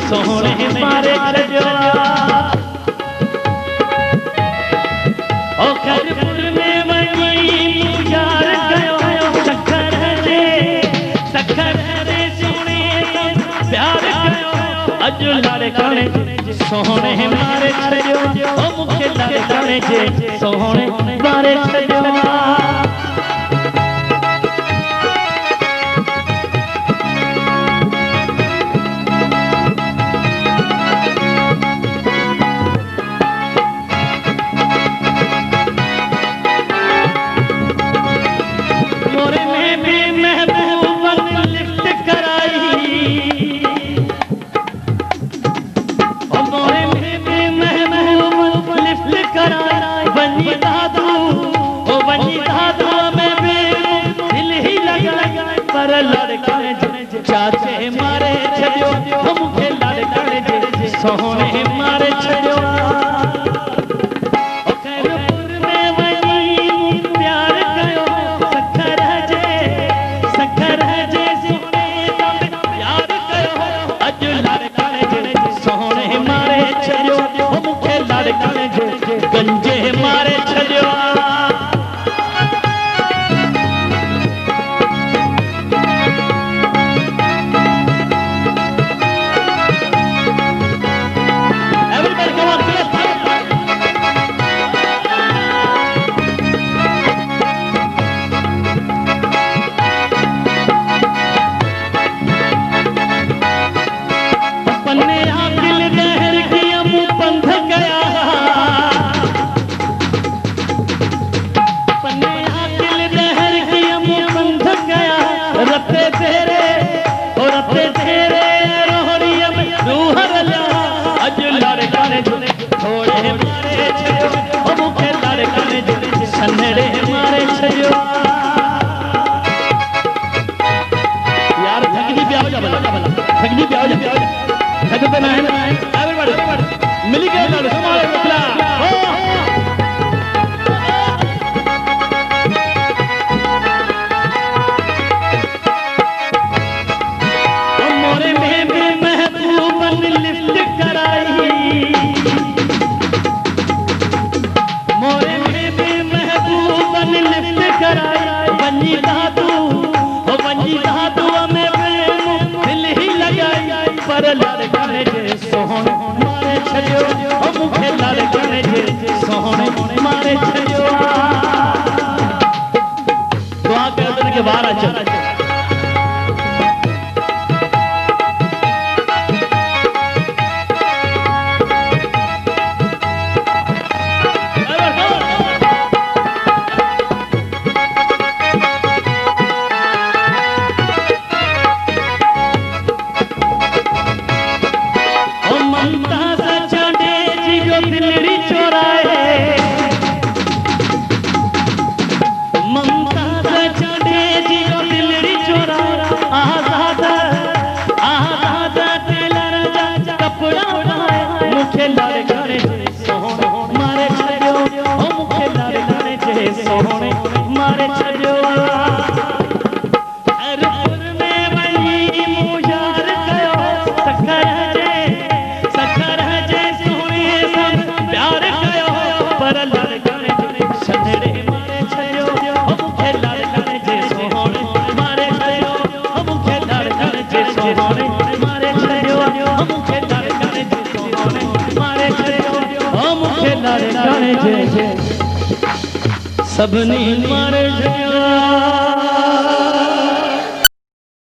सोहने मारे छजो ओ खरपुर में वही यार गयो सखर रे सोने प्यार गयो अज लारे काने सोहने मारे छजो ओ मुखे लारे काने जे सोहने मारे छजो चाचे मारे छजो हम के लड़कने जे सोहने मारे छजो ओ खैरपुर में वही प्यार कयो सखर जे सोने प्यार कयो अज लड़कने जे सोहने मारे छजो हम के लड़कने जे गंजे मारे छजो मिली गए मोरे में भी महबूबन लिफ्ट कराई मोरे में भी महबूबन लिफ्ट कराई बनी धातु में दिल ही लगाई पर लड़कने जे सोहन मारे छजो हम मुखे लड़कने जे सोहन मारे छजो दुआ कर के बाहर आ चल सबनी मारे छजो